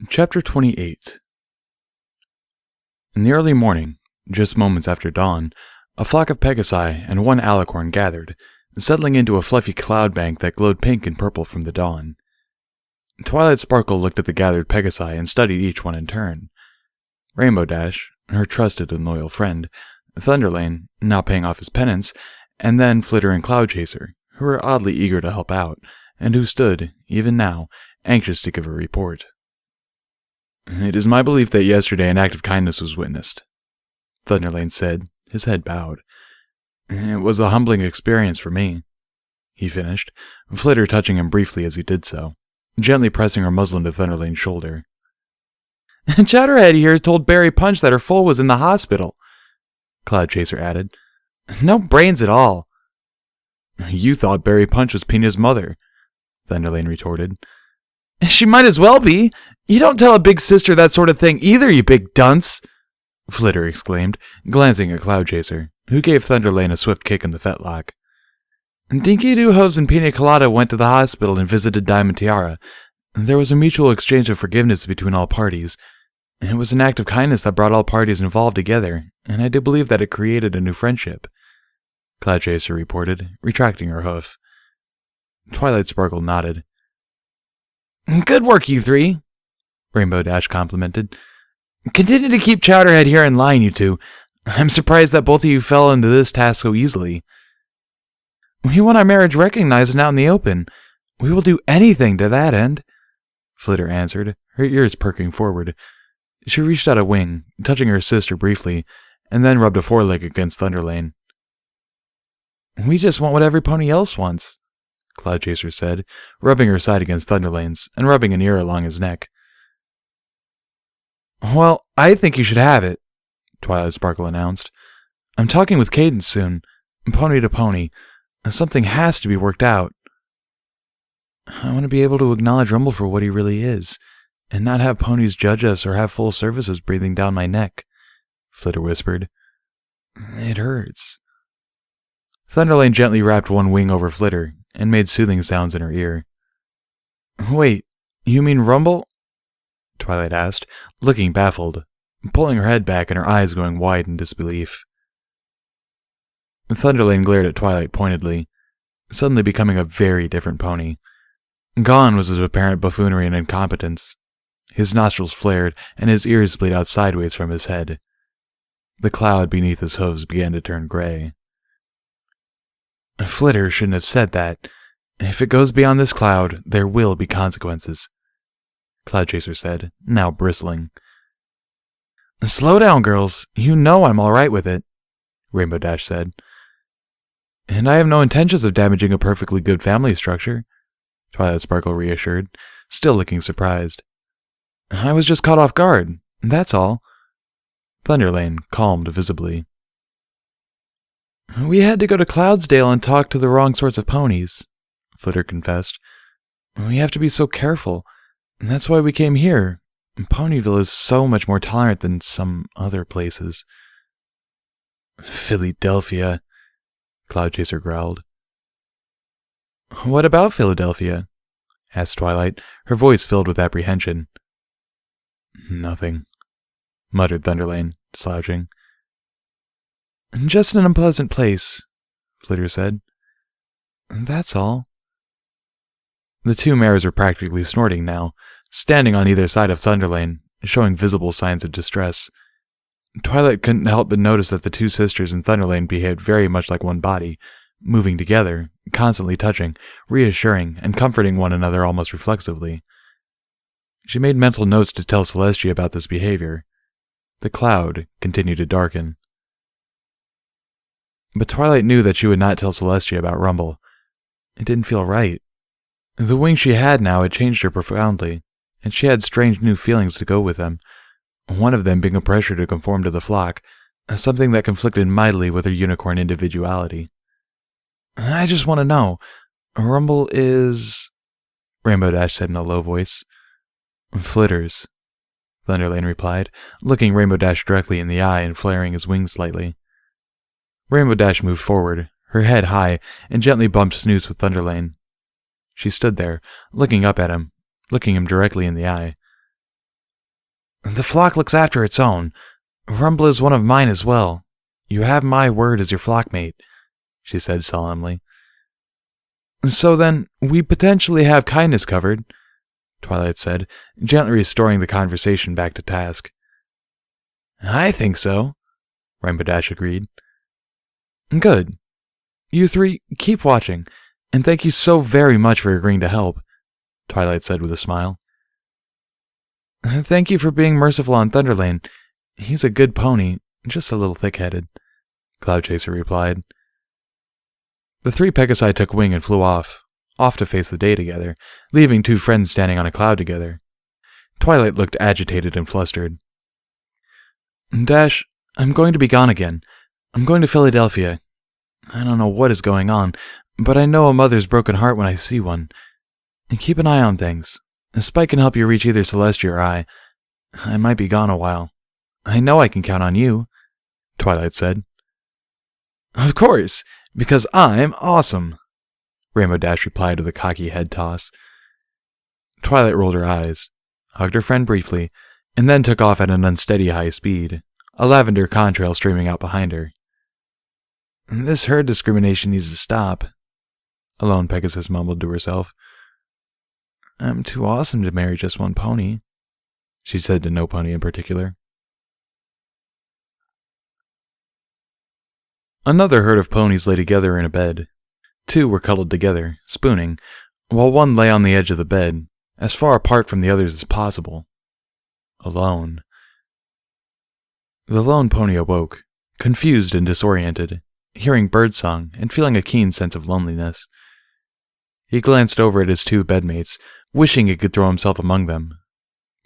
Chapter 28. In the early morning, just moments after dawn, a flock of Pegasi and one alicorn gathered, settling into a fluffy cloud bank that glowed pink and purple from the dawn. Twilight Sparkle looked at the gathered Pegasi and studied each one in turn. Rainbow Dash, her trusted and loyal friend, Thunderlane, now paying off his penance, and then Flitter and Cloud Chaser, who were oddly eager to help out, and who stood, even now, anxious to give a report. "It is my belief that yesterday an act of kindness was witnessed," Thunderlane said, his head bowed. "It was a humbling experience for me," he finished, Flitter touching him briefly as he did so, gently pressing her muslin to Thunderlane's shoulder. "Chowderhead here told Berry Punch that her foal was in the hospital," Cloud Chaser added. "No brains at all." "You thought Berry Punch was Pina's mother," Thunderlane retorted. "She might as well be. You don't tell a big sister that sort of thing either, you big dunce!" Flitter exclaimed, glancing at Cloud Chaser, who gave Thunderlane a swift kick in the fetlock. "Dinky Doo Hose and Pina Colada went to the hospital and visited Diamond Tiara. There was a mutual exchange of forgiveness between all parties. It was an act of kindness that brought all parties involved together, and I do believe that it created a new friendship," Cloud Chaser reported, retracting her hoof. Twilight Sparkle nodded. "Good work, you three," Rainbow Dash complimented. "Continue to keep Chowderhead here in line, you two. I'm surprised that both of you fell into this task so easily." "We want our marriage recognized and out in the open. We will do anything to that end," Flitter answered, her ears perking forward. She reached out a wing, touching her sister briefly, and then rubbed a foreleg against Thunderlane. "We just want what every pony else wants," Cloud Chaser said, rubbing her side against Thunderlane's and rubbing an ear along his neck. "Well, I think you should have it," Twilight Sparkle announced. "I'm talking with Cadence soon, pony to pony. Something has to be worked out. I want to be able to acknowledge Rumble for what he really is, and not have ponies judge us or have full services breathing down my neck," Flitter whispered. "It hurts." Thunderlane gently wrapped one wing over Flitter and made soothing sounds in her ear. "Wait, you mean Rumble?" Twilight asked, looking baffled, pulling her head back and her eyes going wide in disbelief. Thunderlane glared at Twilight pointedly, suddenly becoming a very different pony. Gone was his apparent buffoonery and incompetence. His nostrils flared, and his ears splayed out sideways from his head. The cloud beneath his hooves began to turn gray. "Flitter shouldn't have said that. If it goes beyond this cloud, there will be consequences," Cloud Chaser said, now bristling. "Slow down, girls. You know I'm all right with it," Rainbow Dash said. "And I have no intentions of damaging a perfectly good family structure," Twilight Sparkle reassured, still looking surprised. "I was just caught off guard, that's all." Thunderlane calmed visibly. "We had to go to Cloudsdale and talk to the wrong sorts of ponies," Flitter confessed. "We have to be so careful, and that's why we came here. Ponyville is so much more tolerant than some other places." "Philadelphia," Cloud Chaser growled. "What about Philadelphia?" asked Twilight, her voice filled with apprehension. "Nothing," muttered Thunderlane, slouching. "Just an unpleasant place," Flitter said. "That's all." The two mares were practically snorting now, standing on either side of Thunderlane, showing visible signs of distress. Twilight couldn't help but notice that the two sisters and Thunderlane behaved very much like one body, moving together, constantly touching, reassuring, and comforting one another almost reflexively. She made mental notes to tell Celestia about this behavior. The cloud continued to darken. But Twilight knew that she would not tell Celestia about Rumble. It didn't feel right. The wing she had now had changed her profoundly, and she had strange new feelings to go with them, one of them being a pressure to conform to the flock, something that conflicted mightily with her unicorn individuality. "I just want to know, Rumble is—" Rainbow Dash said in a low voice. "Flitter's," Thunderlane replied, looking Rainbow Dash directly in the eye and flaring his wings slightly. Rainbow Dash moved forward, her head high, and gently bumped snooze with Thunderlane. She stood there, looking up at him, looking him directly in the eye. The flock looks after its own. Rumble is one of mine as well. You have my word as your flockmate, she said solemnly. So then, we potentially have kindness covered, Twilight said, gently restoring the conversation back to task. I think so, Rainbow Dash agreed. Good. You three, keep watching, and thank you so very much for agreeing to help, Twilight said with a smile. Thank you for being merciful on Thunderlane. He's a good pony, just a little thick-headed, Cloud Chaser replied. The three Pegasi took wing and flew off to face the day together, leaving two friends standing on a cloud together. Twilight looked agitated and flustered. Dash, I'm going to be gone again. I'm going to Philadelphia. I don't know what is going on, but I know a mother's broken heart when I see one. And keep an eye on things. A Spike can help you reach either Celestia or I. I might be gone a while. I know I can count on you, Twilight said. Of course, because I'm awesome, Rainbow Dash replied with a cocky head toss. Twilight rolled her eyes, hugged her friend briefly, and then took off at an unsteady high speed, a lavender contrail streaming out behind her. This herd discrimination needs to stop, Alone Pegasus mumbled to herself. I'm too awesome to marry just one pony, she said to no pony in particular. Another herd of ponies lay together in a bed. Two were cuddled together, spooning, while one lay on the edge of the bed, as far apart from the others as possible. Alone. The lone pony awoke, confused and disoriented, hearing birdsong and feeling a keen sense of loneliness. He glanced over at his two bedmates, wishing he could throw himself among them,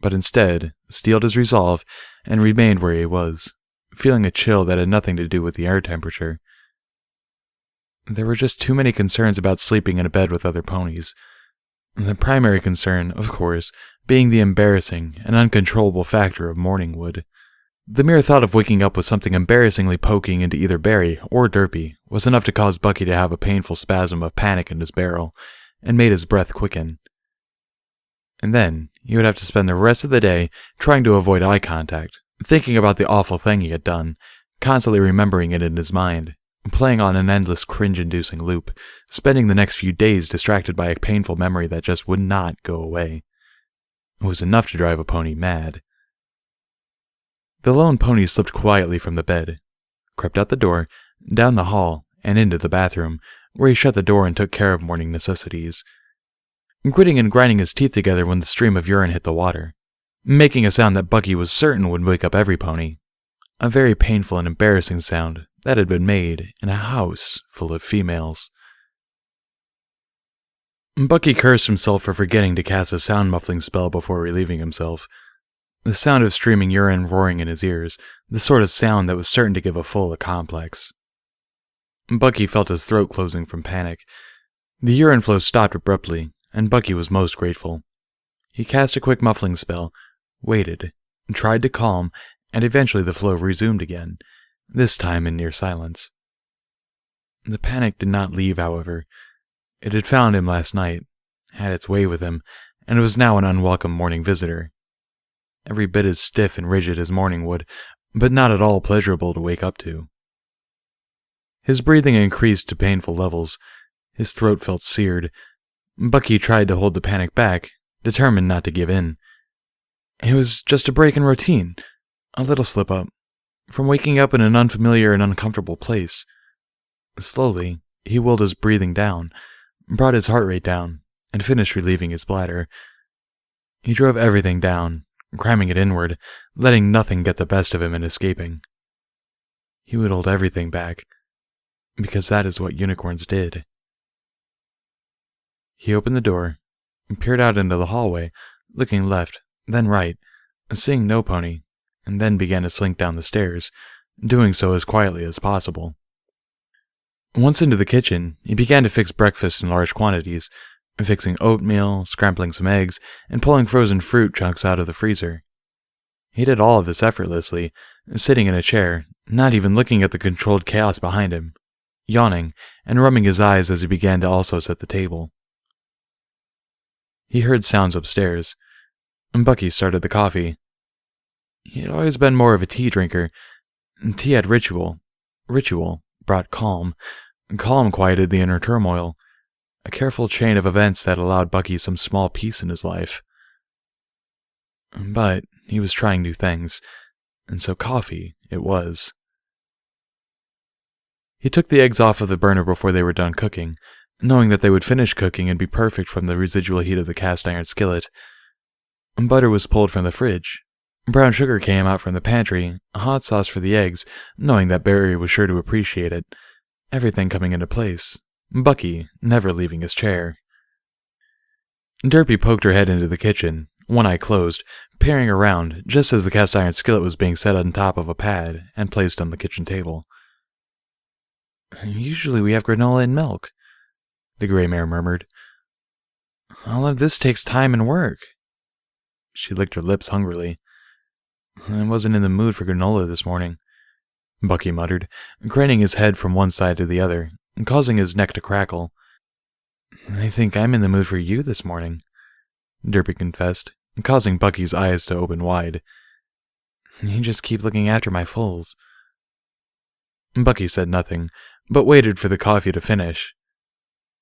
but instead steeled his resolve and remained where he was, feeling a chill that had nothing to do with the air temperature. There were just too many concerns about sleeping in a bed with other ponies. The primary concern, of course, being the embarrassing and uncontrollable factor of morning wood. The mere thought of waking up with something embarrassingly poking into either Barry or Derpy was enough to cause Bucky to have a painful spasm of panic in his barrel, and made his breath quicken. And then he would have to spend the rest of the day trying to avoid eye contact, thinking about the awful thing he had done, constantly remembering it in his mind, playing on an endless cringe-inducing loop, spending the next few days distracted by a painful memory that just would not go away. It was enough to drive a pony mad. The lone pony slipped quietly from the bed, crept out the door, down the hall, and into the bathroom, where he shut the door and took care of morning necessities, gritting and grinding his teeth together when the stream of urine hit the water, making a sound that Bucky was certain would wake up every pony, a very painful and embarrassing sound that had been made in a house full of females. Bucky cursed himself for forgetting to cast a sound-muffling spell before relieving himself. The sound of streaming urine roaring in his ears, the sort of sound that was certain to give a fool a complex. Bucky felt his throat closing from panic. The urine flow stopped abruptly, and Bucky was most grateful. He cast a quick muffling spell, waited, tried to calm, and eventually the flow resumed again, this time in near silence. The panic did not leave, however. It had found him last night, had its way with him, and was now an unwelcome morning visitor. Every bit as stiff and rigid as morning wood, but not at all pleasurable to wake up to. His breathing increased to painful levels. His throat felt seared. Bucky tried to hold the panic back, determined not to give in. It was just a break in routine, a little slip-up, from waking up in an unfamiliar and uncomfortable place. Slowly, he willed his breathing down, brought his heart rate down, and finished relieving his bladder. He drove everything down, cramming it inward, letting nothing get the best of him in escaping. He would hold everything back, because that is what unicorns did. He opened the door, and peered out into the hallway, looking left, then right, seeing no pony, and then began to slink down the stairs, doing so as quietly as possible. Once into the kitchen, he began to fix breakfast in large quantities, fixing oatmeal, scrambling some eggs, and pulling frozen fruit chunks out of the freezer. He did all of this effortlessly, sitting in a chair, not even looking at the controlled chaos behind him, yawning and rubbing his eyes as he began to also set the table. He heard sounds upstairs, and Bucky started the coffee. He had always been more of a tea drinker. Tea had ritual. Ritual brought calm. Calm quieted the inner turmoil. A careful chain of events that allowed Bucky some small peace in his life. But he was trying new things, and so coffee it was. He took the eggs off of the burner before they were done cooking, knowing that they would finish cooking and be perfect from the residual heat of the cast iron skillet. Butter was pulled from the fridge. Brown sugar came out from the pantry, hot sauce for the eggs, knowing that Barry was sure to appreciate it. Everything coming into place. Bucky never leaving his chair. Derpy poked her head into the kitchen, one eye closed, peering around just as the cast iron skillet was being set on top of a pad and placed on the kitchen table. "Usually we have granola and milk," the gray mare murmured. "All of this takes time and work." She licked her lips hungrily. "I wasn't in the mood for granola this morning," Bucky muttered, craning his head from one side to the other, causing his neck to crackle. "I think I'm in the mood for you this morning," Derpy confessed, causing Bucky's eyes to open wide. "You just keep looking after my foals." Bucky said nothing, but waited for the coffee to finish.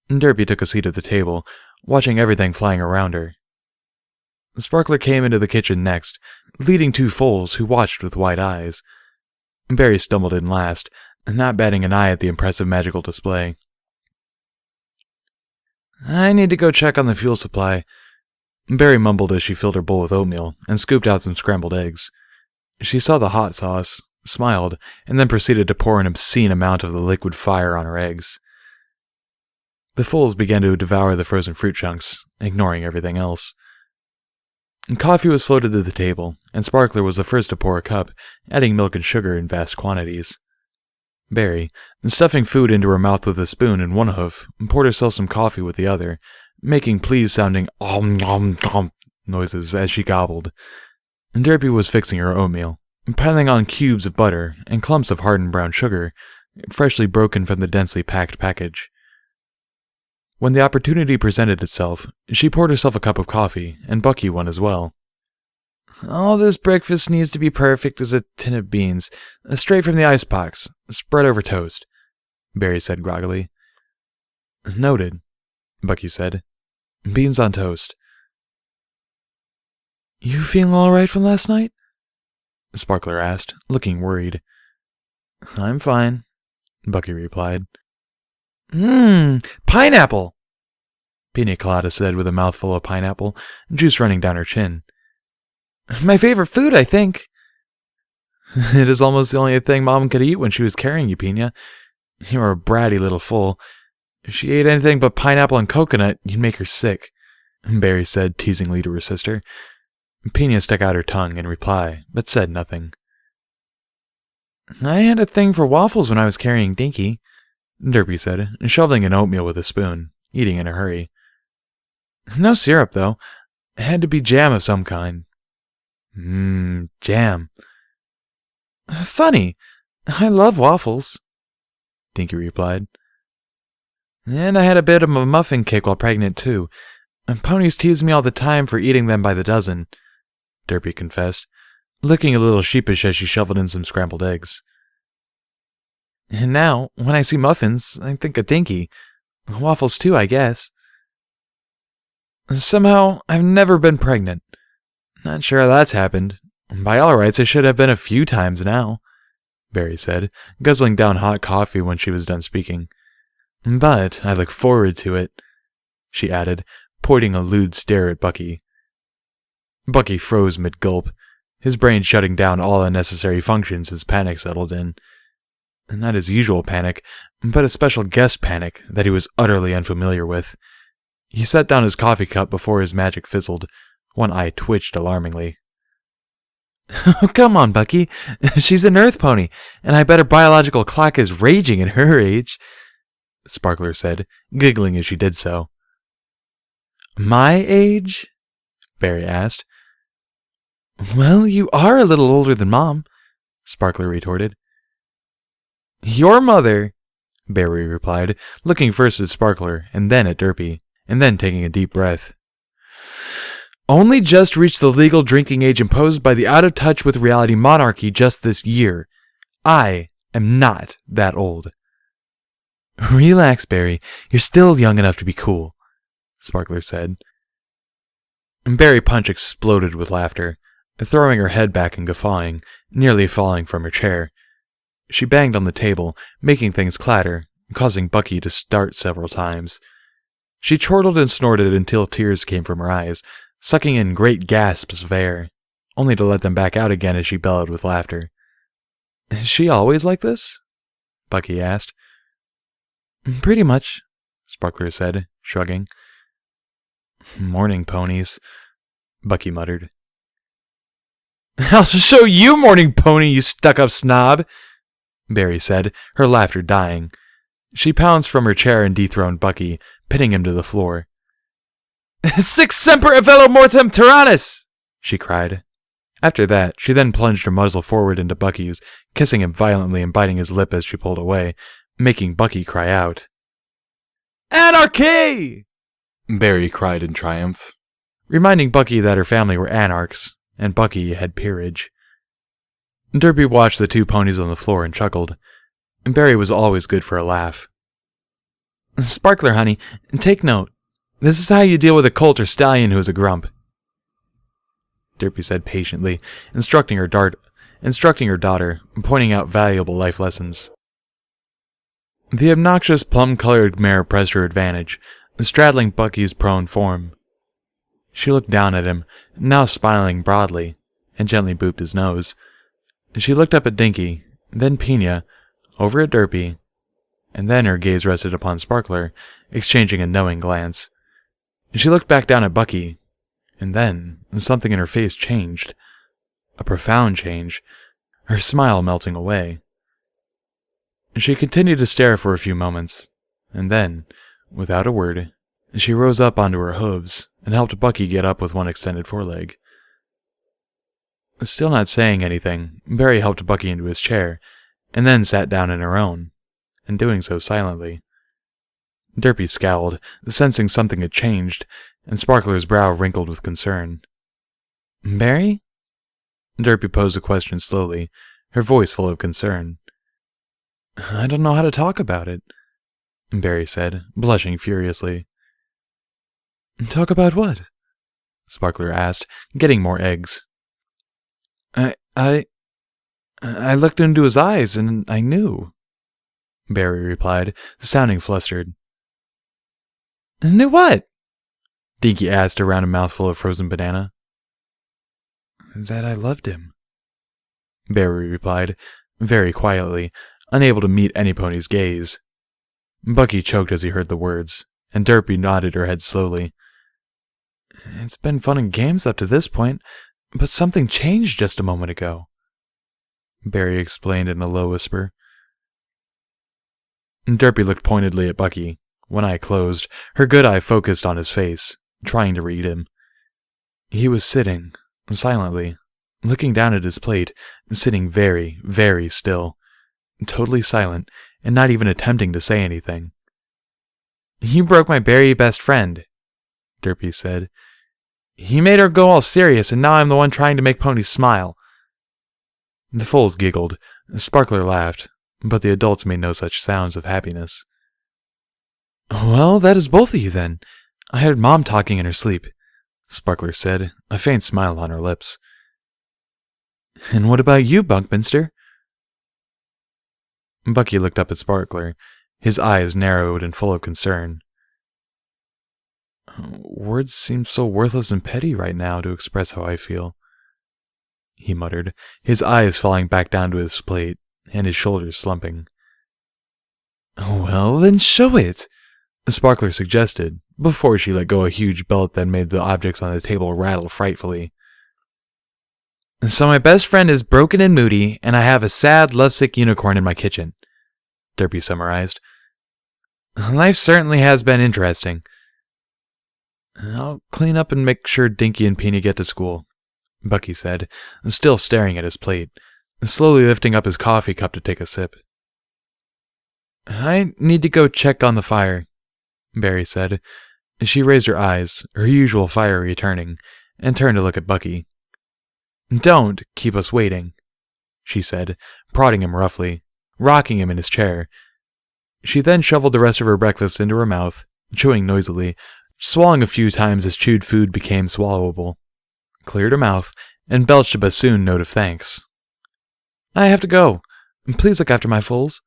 Derpy took a seat at the table, watching everything flying around her. Sparkler came into the kitchen next, leading two foals who watched with wide eyes. Barry stumbled in last, not batting an eye at the impressive magical display. "I need to go check on the fuel supply," Barry mumbled as she filled her bowl with oatmeal and scooped out some scrambled eggs. She saw the hot sauce, smiled, and then proceeded to pour an obscene amount of the liquid fire on her eggs. The foals began to devour the frozen fruit chunks, ignoring everything else. Coffee was floated to the table, and Sparkler was the first to pour a cup, adding milk and sugar in vast quantities. Barry, stuffing food into her mouth with a spoon in one hoof, poured herself some coffee with the other, making pleased-sounding om-nom-nom noises as she gobbled. Derpy was fixing her oatmeal, piling on cubes of butter and clumps of hardened brown sugar, freshly broken from the densely packed package. When the opportunity presented itself, she poured herself a cup of coffee, and Bucky one as well. "All this breakfast needs to be perfect as a tin of beans, straight from the icebox, spread over toast," Barry said groggily. "Noted," Bucky said. "Beans on toast." "You feeling all right from last night?" Sparkler asked, looking worried. "I'm fine," Bucky replied. Pineapple!" Pina Colada said with a mouthful of pineapple, juice running down her chin. "My favorite food, I think." "It is almost the only thing Mom could eat when she was carrying you, Pina. You're a bratty little fool. If she ate anything but pineapple and coconut, you'd make her sick," Barry said teasingly to her sister. Pina stuck out her tongue in reply, but said nothing. "I had a thing for waffles when I was carrying Dinky," Derpy said, shoveling in oatmeal with a spoon, eating in a hurry. "No syrup, though. It had to be jam of some kind." Jam. "Funny. I love waffles," Dinky replied. "And I had a bit of a muffin cake while pregnant, too. Ponies tease me all the time for eating them by the dozen," Derpy confessed, looking a little sheepish as she shoveled in some scrambled eggs. "And now, when I see muffins, I think of Dinky. Waffles too, I guess. Somehow, I've never been pregnant. Not sure how that's happened. By all rights, I should have been a few times now," Barry said, guzzling down hot coffee when she was done speaking. "But I look forward to it," she added, pointing a lewd stare at Bucky. Bucky froze mid-gulp, his brain shutting down all unnecessary functions as panic settled in. Not his usual panic, but a special guest panic that he was utterly unfamiliar with. He set down his coffee cup before his magic fizzled. One eye twitched alarmingly. "Oh, come on, Bucky. She's an earth pony, and I bet her biological clock is raging at her age," Sparkler said, giggling as she did so. "My age?" Barry asked. "Well, you are a little older than Mom," Sparkler retorted. "Your mother," Barry replied, looking first at Sparkler and then at Derpy, and then taking a deep breath. only just reached the legal drinking age imposed by the out-of-touch-with-reality monarchy just this year. I am not that old. Relax, Barry. You're still young enough to be cool, Sparkler said. Barry Punch exploded with laughter, throwing her head back and guffawing, nearly falling from her chair. She banged on the table, making things clatter, causing Bucky to start several times. She chortled and snorted until tears came from her eyes, sucking in great gasps of air, only to let them back out again as she bellowed with laughter. Is she always like this? Bucky asked. Pretty much, Sparkler said, shrugging. Morning ponies, Bucky muttered. I'll show you, morning pony, you stuck-up snob, Barry said, her laughter dying. She pounced from her chair and dethroned Bucky, pinning him to the floor. Sic semper evello mortem tyrannus! She cried. After that, she then plunged her muzzle forward into Bucky's, kissing him violently and biting his lip as she pulled away, making Bucky cry out. Anarchy! Barry cried in triumph, reminding Bucky that her family were anarchs, and Bucky had peerage. Derpy watched the two ponies on the floor and chuckled. Barry was always good for a laugh. Sparkler, honey, take note. This is how you deal with a colt or stallion who is a grump, Derpy said patiently, instructing her daughter, pointing out valuable life lessons. The obnoxious plum-colored mare pressed her advantage, straddling Bucky's prone form. She looked down at him, now smiling broadly, and gently booped his nose. She looked up at Dinky, then Pina, over at Derpy, and then her gaze rested upon Sparkler, exchanging a knowing glance. She looked back down at Bucky, and then something in her face changed. A profound change, her smile melting away. She continued to stare for a few moments, and then, without a word, she rose up onto her hooves and helped Bucky get up with one extended foreleg. Still not saying anything, Barry helped Bucky into his chair, and then sat down in her own, and doing so silently. Derpy scowled, sensing something had changed, and Sparkler's brow wrinkled with concern. Barry? Derpy posed a question slowly, her voice full of concern. I don't know how to talk about it, Barry said, blushing furiously. Talk about what? Sparkler asked, getting more eggs. I looked into his eyes and I knew, Barry replied, sounding flustered. Knew what? Dinky asked around a mouthful of frozen banana. That I loved him, Barry replied, very quietly, unable to meet any pony's gaze. Bucky choked as he heard the words, and Derpy nodded her head slowly. It's been fun and games up to this point, but something changed just a moment ago, Barry explained in a low whisper. Derpy looked pointedly at Bucky, one eye closed, her good eye focused on his face, trying to read him. He was sitting, silently, looking down at his plate, sitting very, very still, totally silent, and not even attempting to say anything. You broke my very best friend, Derpy said. He made her go all serious, and now I'm the one trying to make ponies smile. The foals giggled, Sparkler laughed, but the adults made no such sounds of happiness. Well, that is both of you then. I heard Mom talking in her sleep, Sparkler said, a faint smile on her lips. And what about you, Buckminster? Bucky looked up at Sparkler, his eyes narrowed and full of concern. Words seem so worthless and petty right now to express how I feel, he muttered, his eyes falling back down to his plate, and his shoulders slumping. Well, then show it, Sparkler suggested, before she let go a huge belt that made the objects on the table rattle frightfully. So my best friend is broken and moody, and I have a sad, lovesick unicorn in my kitchen, Derpy summarized. Life certainly has been interesting. I'll clean up and make sure Dinky and Peony get to school, Bucky said, still staring at his plate, slowly lifting up his coffee cup to take a sip. I need to go check on the fire, Barry said. She raised her eyes, her usual fire returning, and turned to look at Bucky. "Don't keep us waiting," she said, prodding him roughly, rocking him in his chair. She then shoveled the rest of her breakfast into her mouth, chewing noisily, swallowing a few times as chewed food became swallowable, cleared her mouth, and belched a bassoon note of thanks. "I have to go. Please look after my foals,"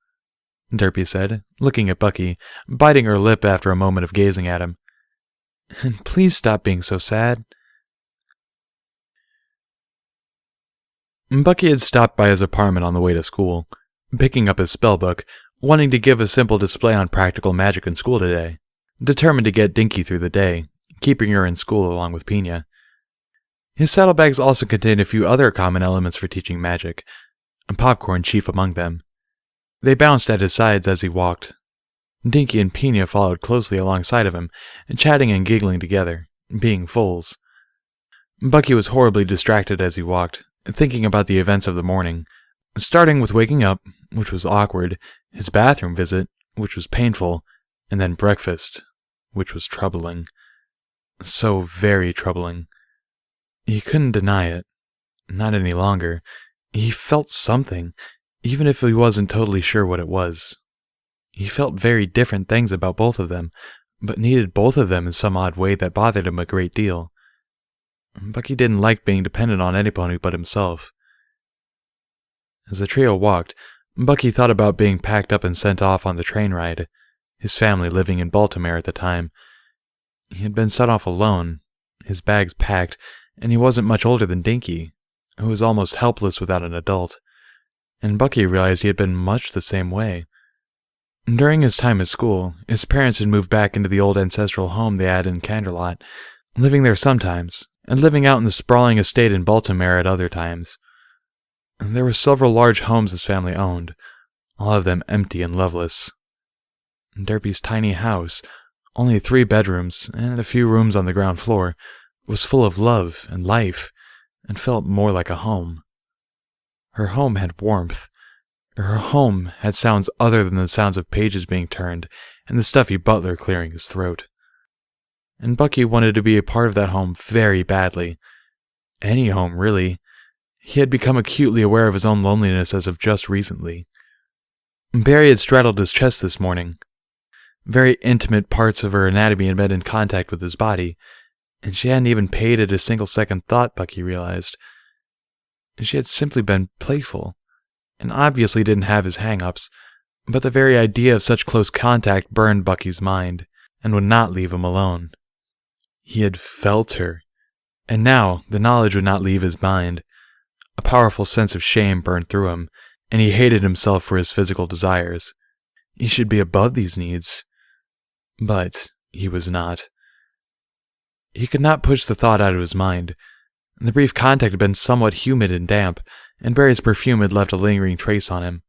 Derpy said, looking at Bucky, biting her lip after a moment of gazing at him. "And please stop being so sad." Bucky had stopped by his apartment on the way to school, picking up his spellbook, wanting to give a simple display on practical magic in school today, determined to get Dinky through the day, keeping her in school along with Pina. His saddlebags also contained a few other common elements for teaching magic, and popcorn chief among them. They bounced at his sides as he walked. Dinky and Pina followed closely alongside of him, chatting and giggling together, being foals. Bucky was horribly distracted as he walked, thinking about the events of the morning, starting with waking up, which was awkward, his bathroom visit, which was painful, and then breakfast, which was troubling. So very troubling. He couldn't deny it. Not any longer. He felt something, even if he wasn't totally sure what it was. He felt very different things about both of them, but needed both of them in some odd way that bothered him a great deal. Bucky didn't like being dependent on anybody but himself. As the trio walked, Bucky thought about being packed up and sent off on the train ride, his family living in Baltimore at the time. He had been sent off alone, his bags packed, and he wasn't much older than Dinky, who was almost helpless without an adult, and Bucky realized he had been much the same way. During his time at school, his parents had moved back into the old ancestral home they had in Canterlot, living there sometimes, and living out in the sprawling estate in Baltimore at other times. There were several large homes his family owned, all of them empty and loveless. Derpy's tiny house, only 3 bedrooms and a few rooms on the ground floor, was full of love and life, and felt more like a home. Her home had warmth. Her home had sounds other than the sounds of pages being turned and the stuffy butler clearing his throat. And Bucky wanted to be a part of that home very badly. Any home, really. He had become acutely aware of his own loneliness as of just recently. Barry had straddled his chest this morning. Very intimate parts of her anatomy had been in contact with his body, and she hadn't even paid it a single second thought, Bucky realized. She had simply been playful, and obviously didn't have his hang-ups, but the very idea of such close contact burned Bucky's mind, and would not leave him alone. He had felt her, and now the knowledge would not leave his mind. A powerful sense of shame burned through him, and he hated himself for his physical desires. He should be above these needs. But he was not. He could not push the thought out of his mind. The brief contact had been somewhat humid and damp, and Barry's perfume had left a lingering trace on him.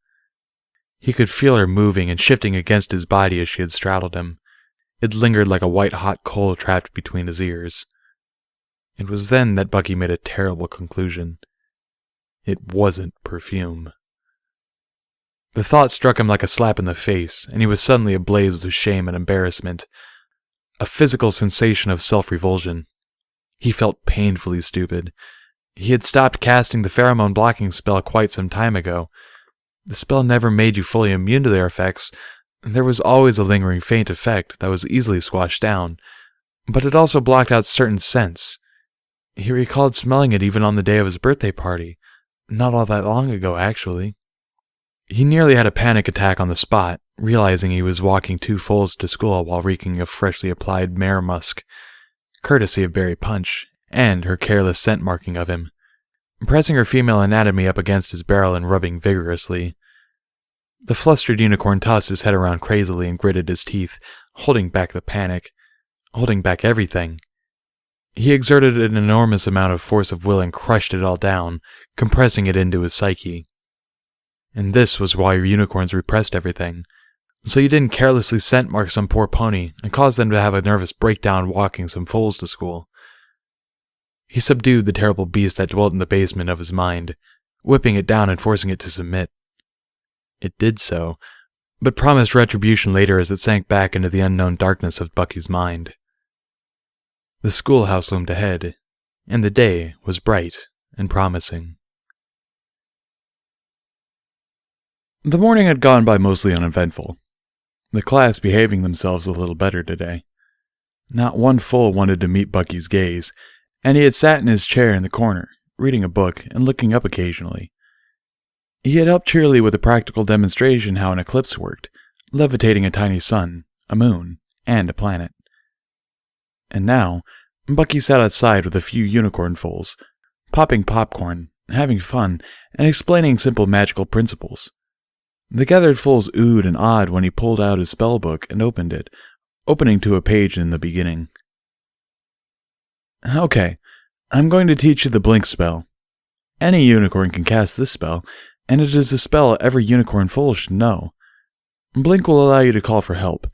He could feel her moving and shifting against his body as she had straddled him. It lingered like a white-hot coal trapped between his ears. It was then that Bucky made a terrible conclusion. It wasn't perfume. The thought struck him like a slap in the face, and he was suddenly ablaze with shame and embarrassment. A physical sensation of self-revulsion. He felt painfully stupid. He had stopped casting the pheromone blocking spell quite some time ago. The spell never made you fully immune to their effects. There was always a lingering faint effect that was easily squashed down, but it also blocked out certain scents. He recalled smelling it even on the day of his birthday party. Not all that long ago, actually. He nearly had a panic attack on the spot, realizing he was walking 2 foals to school while reeking of freshly applied mare musk, courtesy of Berry Punch, and her careless scent marking of him, pressing her female anatomy up against his barrel and rubbing vigorously. The flustered unicorn tossed his head around crazily and gritted his teeth, holding back the panic, holding back everything. He exerted an enormous amount of force of will and crushed it all down, compressing it into his psyche. And this was why unicorns repressed everything, so you didn't carelessly scent mark some poor pony and cause them to have a nervous breakdown walking some foals to school. He subdued the terrible beast that dwelt in the basement of his mind, whipping it down and forcing it to submit. It did so, but promised retribution later as it sank back into the unknown darkness of Bucky's mind. The schoolhouse loomed ahead, and the day was bright and promising. The morning had gone by mostly uneventful, the class behaving themselves a little better today. Not one fool wanted to meet Bucky's gaze, and he had sat in his chair in the corner, reading a book and looking up occasionally. He had helped cheerily with a practical demonstration how an eclipse worked, levitating a tiny sun, a moon, and a planet. And now, Bucky sat outside with a few unicorn foals, popping popcorn, having fun, and explaining simple magical principles. The gathered foals oohed and awed when he pulled out his spell book and opened it, opening to a page in the beginning. Okay, I'm going to teach you the blink spell. Any unicorn can cast this spell, and it is a spell every unicorn foal should know. Blink will allow you to call for help.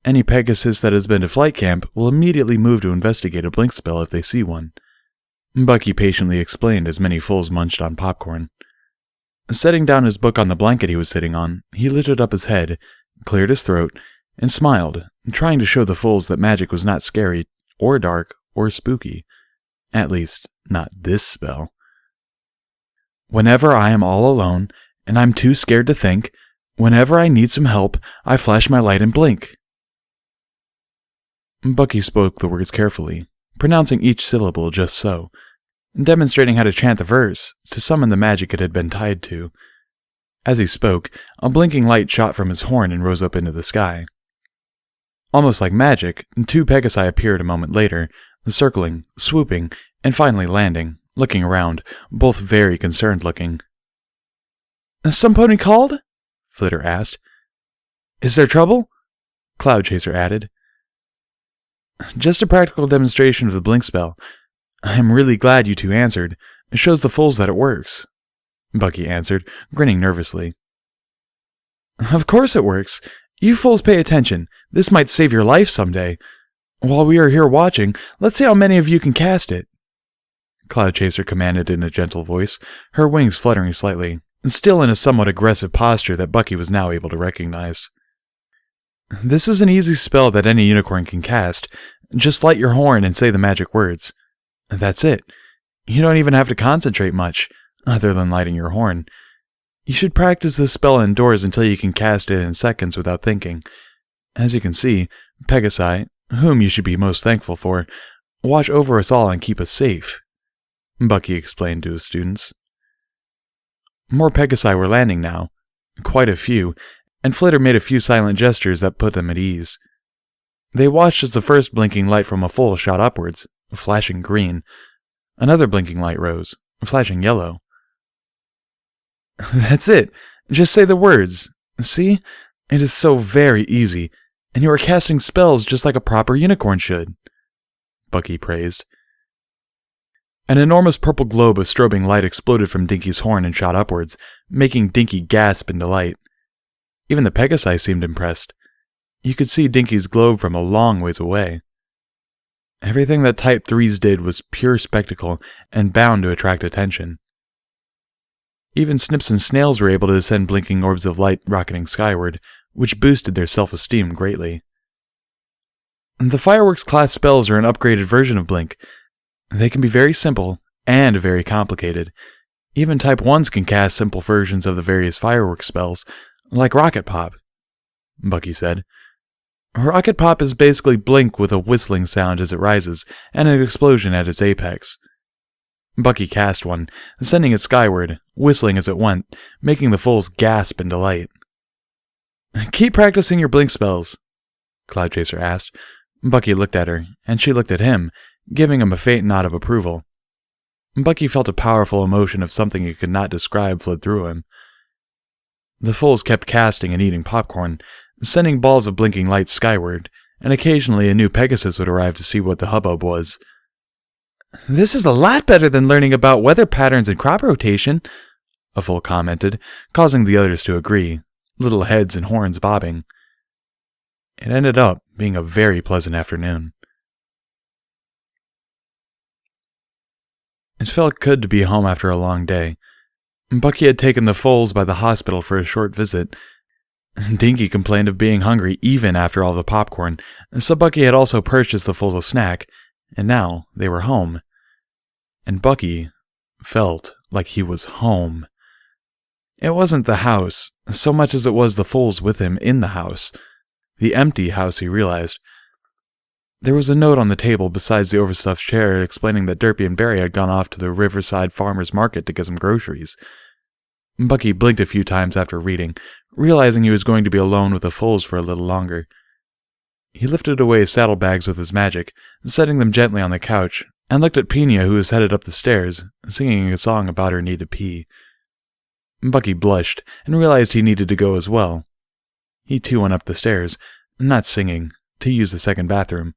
Any Pegasus that has been to flight camp will immediately move to investigate a blink spell if they see one. Bucky patiently explained as many foals munched on popcorn. Setting down his book on the blanket he was sitting on, he lifted up his head, cleared his throat, and smiled, trying to show the foals that magic was not scary, or dark, or spooky. At least, not this spell. Whenever I am all alone, and I'm too scared to think, whenever I need some help, I flash my light and blink. Bucky spoke the words carefully, pronouncing each syllable just so, demonstrating how to chant the verse to summon the magic it had been tied to. As he spoke, a blinking light shot from his horn and rose up into the sky. Almost like magic, 2 Pegasi appeared a moment later, circling, swooping, and finally landing, looking around, both very concerned looking. "Some pony called?" Flitter asked. "Is there trouble?" Cloud Chaser added. "Just a practical demonstration of the blink spell. I am really glad you two answered. It shows the foals that it works," Bucky answered, grinning nervously. "Of course it works. You fools pay attention. This might save your life someday. While we are here watching, let's see how many of you can cast it," Cloud Chaser commanded in a gentle voice, her wings fluttering slightly, still in a somewhat aggressive posture that Bucky was now able to recognize. "This is an easy spell that any unicorn can cast. Just light your horn and say the magic words. That's it. You don't even have to concentrate much, other than lighting your horn. You should practice this spell indoors until you can cast it in seconds without thinking. As you can see, Pegasi, whom you should be most thankful for, watch over us all and keep us safe," Bucky explained to his students. More Pegasi were landing now, quite a few, and Flitter made a few silent gestures that put them at ease. They watched as the first blinking light from a foal shot upwards, flashing green. Another blinking light rose, flashing yellow. "That's it. Just say the words. See? It is so very easy, and you are casting spells just like a proper unicorn should," Bucky praised. An enormous purple globe of strobing light exploded from Dinky's horn and shot upwards, making Dinky gasp in delight. Even the Pegasi seemed impressed. You could see Dinky's globe from a long ways away. Everything that Type 3s did was pure spectacle and bound to attract attention. Even Snips and Snails were able to send blinking orbs of light rocketing skyward, which boosted their self-esteem greatly. The Fireworks class spells are an upgraded version of Blink. They can be very simple and very complicated. Even Type 1s can cast simple versions of the various Fireworks spells, like Rocket Pop, Bucky said. Rocket Pop is basically Blink with a whistling sound as it rises, and an explosion at its apex. Bucky cast one, sending it skyward, whistling as it went, making the foals gasp in delight. "Keep practicing your Blink spells," Cloud Chaser asked. Bucky looked at her, and she looked at him, giving him a faint nod of approval. Bucky felt a powerful emotion of something he could not describe flood through him. The foals kept casting and eating popcorn, sending balls of blinking light skyward, and occasionally a new Pegasus would arrive to see what the hubbub was. "This is a lot better than learning about weather patterns and crop rotation," a foal commented, causing the others to agree, little heads and horns bobbing. It ended up being a very pleasant afternoon. It felt good to be home after a long day. Bucky had taken the foals by the hospital for a short visit. Dinky complained of being hungry even after all the popcorn, so Bucky had also purchased the foals a snack, and now they were home. and Bucky felt like he was home. It wasn't the house, so much as it was the fools with him in the house. The empty house, he realized. There was a note on the table besides the overstuffed chair explaining that Derpy and Barry had gone off to the Riverside Farmers Market to get some groceries. Bucky blinked a few times after reading, realizing he was going to be alone with the fools for a little longer. He lifted away his saddlebags with his magic, setting them gently on the couch, and looked at Pina, who was headed up the stairs, singing a song about her need to pee. Bucky blushed and realized he needed to go as well. He too went up the stairs, not singing, to use the second bathroom.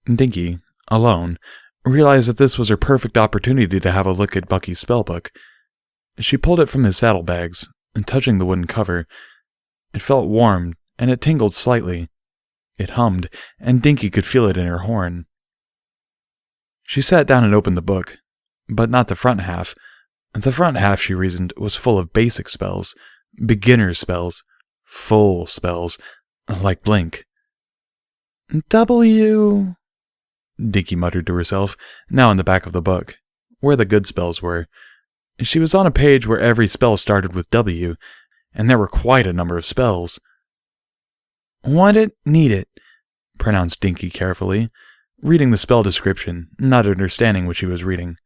Dinky, alone, realized that this was her perfect opportunity to have a look at Bucky's spellbook. She pulled it from his saddlebags, and touching the wooden cover, it felt warm, and it tingled slightly. It hummed, and Dinky could feel it in her horn. She sat down and opened the book, but not the front half. The front half, she reasoned, was full of basic spells, beginner spells, full spells, like Blink. W... Dinky muttered to herself, now in the back of the book, where the good spells were. She was on a page where every spell started with W, and there were quite a number of spells. Want it, need it, pronounced Dinky carefully, reading the spell description, not understanding what she was reading.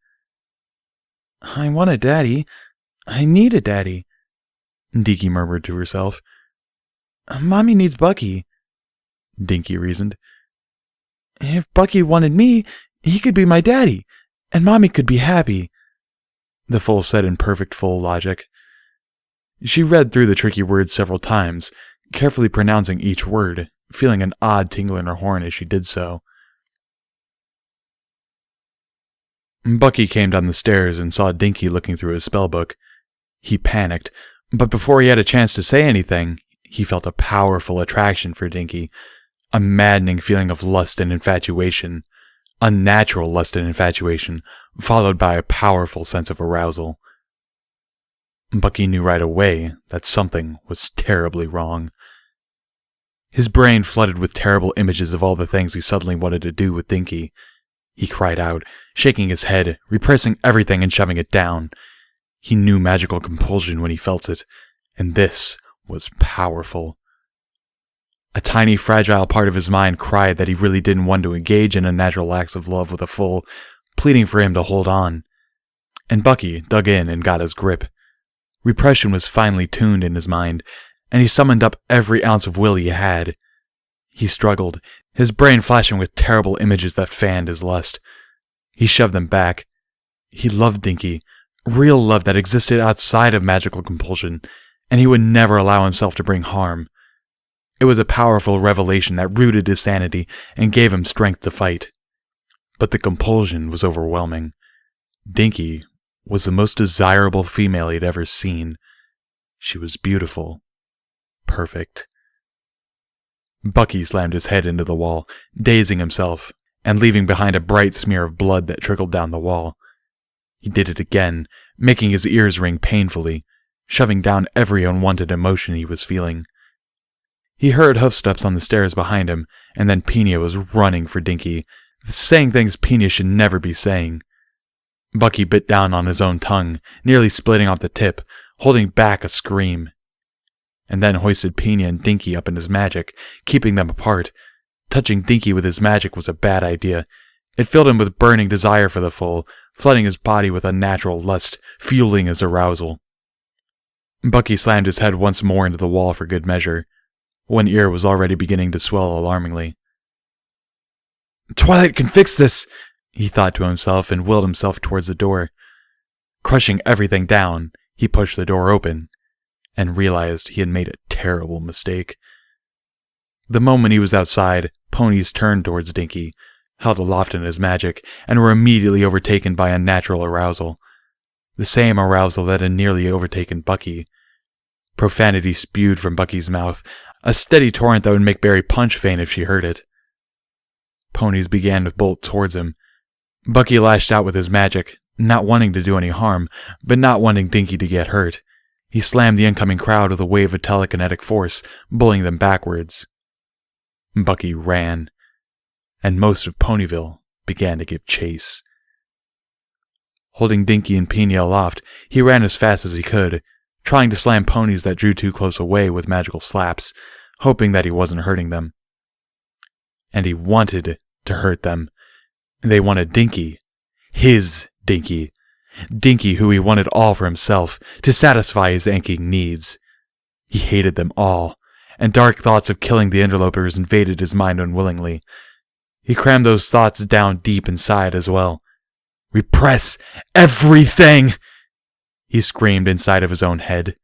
I want a daddy. I need a daddy, Dinky murmured to herself. Mommy needs Bucky, Dinky reasoned. If Bucky wanted me, he could be my daddy, and Mommy could be happy, the fool said in perfect fool logic. She read through the tricky words several times, carefully pronouncing each word, feeling an odd tingle in her horn as she did so. Bucky came down the stairs and saw Dinky looking through his spellbook. He panicked, but before he had a chance to say anything, he felt a powerful attraction for Dinky, a maddening feeling of lust and infatuation, unnatural lust and infatuation, followed by a powerful sense of arousal. Bucky knew right away that something was terribly wrong. His brain flooded with terrible images of all the things he suddenly wanted to do with Dinky. He cried out, shaking his head, repressing everything and shoving it down. He knew magical compulsion when he felt it, and this was powerful. A tiny, fragile part of his mind cried that he really didn't want to engage in unnatural acts of love with a fool, pleading for him to hold on. And Bucky dug in and got his grip. Repression was finally tuned in his mind, and he summoned up every ounce of will he had. He struggled, his brain flashing with terrible images that fanned his lust. He shoved them back. He loved Dinky, real love that existed outside of magical compulsion, and he would never allow himself to bring harm. It was a powerful revelation that rooted his sanity and gave him strength to fight. But the compulsion was overwhelming. Dinky was the most desirable female he'd ever seen. She was beautiful. Perfect. Bucky slammed his head into the wall, dazing himself, and leaving behind a bright smear of blood that trickled down the wall. He did it again, making his ears ring painfully, shoving down every unwanted emotion he was feeling. He heard hoofsteps on the stairs behind him, and then Pina was running for Dinky, saying things Pina should never be saying. Bucky bit down on his own tongue, nearly splitting off the tip, holding back a scream, and then hoisted Pina and Dinky up in his magic, keeping them apart. Touching Dinky with his magic was a bad idea. It filled him with burning desire for the fool, flooding his body with unnatural lust, fueling his arousal. Bucky slammed his head once more into the wall for good measure. One ear was already beginning to swell alarmingly. Twilight can fix this, he thought to himself and willed himself towards the door. Crushing everything down, he pushed the door open, and realized he had made a terrible mistake. The moment he was outside, ponies turned towards Dinky, held aloft in his magic, and were immediately overtaken by unnatural arousal. The same arousal that had nearly overtaken Bucky. Profanity spewed from Bucky's mouth, a steady torrent that would make Barry punch faint if she heard it. Ponies began to bolt towards him. Bucky lashed out with his magic, not wanting to do any harm, but not wanting Dinky to get hurt. He slammed the incoming crowd with a wave of telekinetic force, bullying them backwards. Bucky ran, and most of Ponyville began to give chase. Holding Dinky and Pina aloft, he ran as fast as he could, trying to slam ponies that drew too close away with magical slaps, hoping that he wasn't hurting them. And he wanted to hurt them. They wanted Dinky. His Dinky. Dinky who he wanted all for himself, to satisfy his aching needs. He hated them all, and dark thoughts of killing the interlopers invaded his mind unwillingly. He crammed those thoughts down deep inside as well. "Repress everything!" he screamed inside of his own head.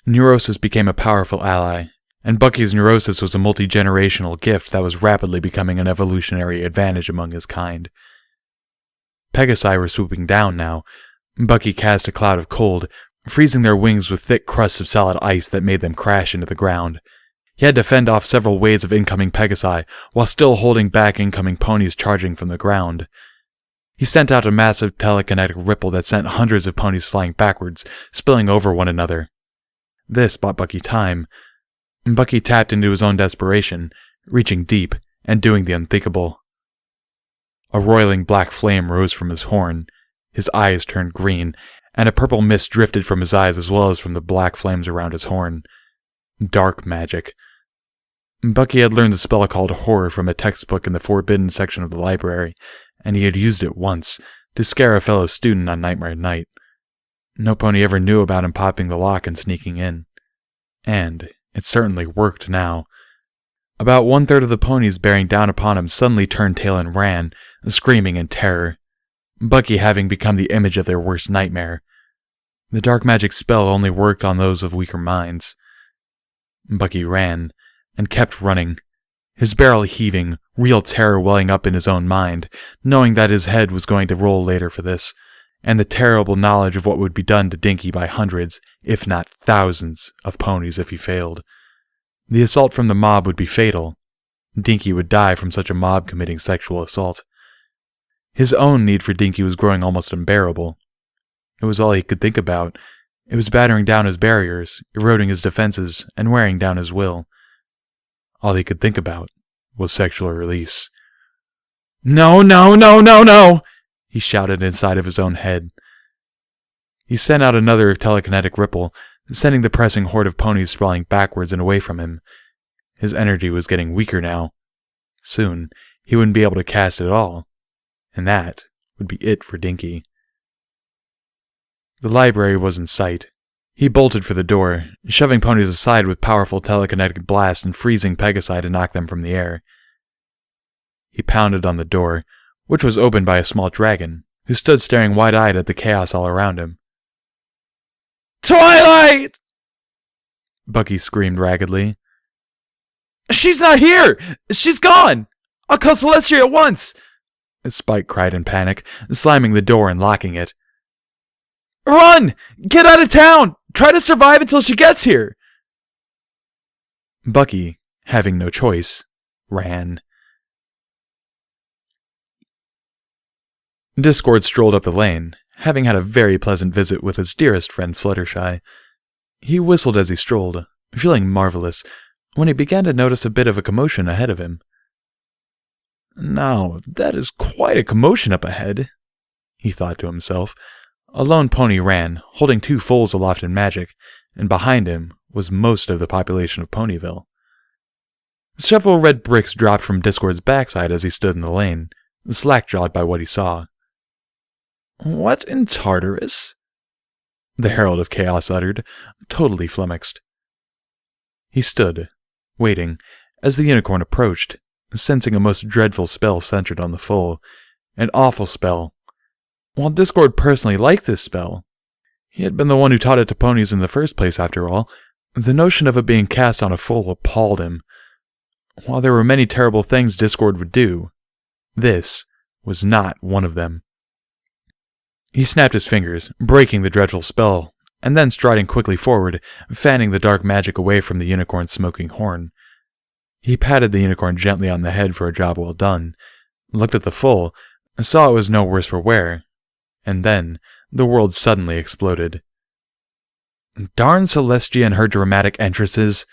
Neurosis became a powerful ally, and Bucky's neurosis was a multi-generational gift that was rapidly becoming an evolutionary advantage among his kind. Pegasi were swooping down now. Bucky cast a cloud of cold, freezing their wings with thick crusts of solid ice that made them crash into the ground. He had to fend off several waves of incoming Pegasi, while still holding back incoming ponies charging from the ground. He sent out a massive telekinetic ripple that sent hundreds of ponies flying backwards, spilling over one another. This bought Bucky time. Bucky tapped into his own desperation, reaching deep and doing the unthinkable. A roiling black flame rose from his horn. His eyes turned green, and a purple mist drifted from his eyes as well as from the black flames around his horn. Dark magic. Bucky had learned the spell called Horror from a textbook in the forbidden section of the library, and he had used it once, to scare a fellow student on Nightmare Night. No pony ever knew about him popping the lock and sneaking in. And it certainly worked now. About 1/3 of the ponies bearing down upon him suddenly turned tail and ran, screaming in terror. Bucky having become the image of their worst nightmare. The dark magic spell only worked on those of weaker minds. Bucky ran, and kept running, his barrel heaving, real terror welling up in his own mind, knowing that his head was going to roll later for this, and the terrible knowledge of what would be done to Dinky by hundreds, if not thousands, of ponies if he failed. The assault from the mob would be fatal. Dinky would die from such a mob committing sexual assault. His own need for Dinky was growing almost unbearable. It was all he could think about. It was battering down his barriers, eroding his defenses, and wearing down his will. All he could think about was sexual release. "No, no, no, no, no!" he shouted inside of his own head. He sent out another telekinetic ripple, sending the pressing horde of ponies sprawling backwards and away from him. His energy was getting weaker now. Soon, he wouldn't be able to cast at all, and that would be it for Dinky. The library was in sight. He bolted for the door, shoving ponies aside with powerful telekinetic blast and freezing Pegasi to knock them from the air. He pounded on the door, which was opened by a small dragon, who stood staring wide-eyed at the chaos all around him. "Twilight!" Bucky screamed raggedly. "She's not here! She's gone! I'll call Celestia at once!" Spike cried in panic, slamming the door and locking it. "Run! Get out of town! Try to survive until she gets here!" Bucky, having no choice, ran. Discord strolled up the lane, having had a very pleasant visit with his dearest friend Fluttershy. He whistled as he strolled, feeling marvelous, when he began to notice a bit of a commotion ahead of him. "Now, that is quite a commotion up ahead," he thought to himself. A lone pony ran, holding 2 foals aloft in magic, and behind him was most of the population of Ponyville. Several red bricks dropped from Discord's backside as he stood in the lane, slack-jawed by what he saw. "What in Tartarus?" the Herald of Chaos uttered, totally flummoxed. He stood, waiting, as the unicorn approached, sensing a most dreadful spell centered on the foal. An awful spell. While Discord personally liked this spell, he had been the one who taught it to ponies in the first place after all, the notion of it being cast on a foal appalled him. While there were many terrible things Discord would do, this was not one of them. He snapped his fingers, breaking the dreadful spell, and then striding quickly forward, fanning the dark magic away from the unicorn's smoking horn. He patted the unicorn gently on the head for a job well done, looked at the foal, saw it was no worse for wear, and then the world suddenly exploded. Darn Celestia and her dramatic entrances!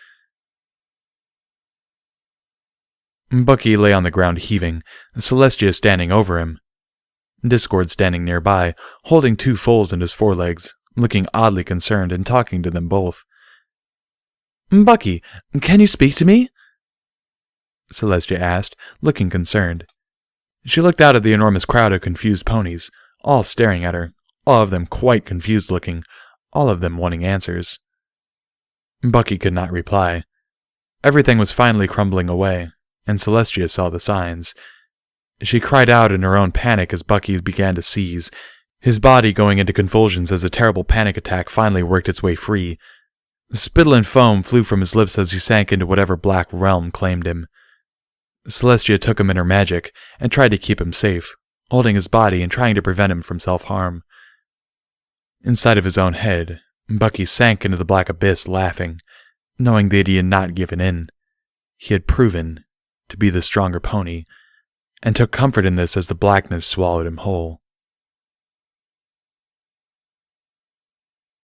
Bucky lay on the ground heaving, Celestia standing over him. Discord standing nearby, holding 2 foals in his forelegs, looking oddly concerned and talking to them both. "Bucky, can you speak to me?" Celestia asked, looking concerned. She looked out at the enormous crowd of confused ponies, all staring at her, all of them quite confused looking, all of them wanting answers. Bucky could not reply. Everything was finally crumbling away, and Celestia saw the signs. She cried out in her own panic as Bucky began to seize, his body going into convulsions as a terrible panic attack finally worked its way free. Spittle and foam flew from his lips as he sank into whatever black realm claimed him. Celestia took him in her magic and tried to keep him safe, holding his body and trying to prevent him from self-harm. Inside of his own head, Bucky sank into the black abyss laughing, knowing that he had not given in. He had proven to be the stronger pony, and took comfort in this as the blackness swallowed him whole.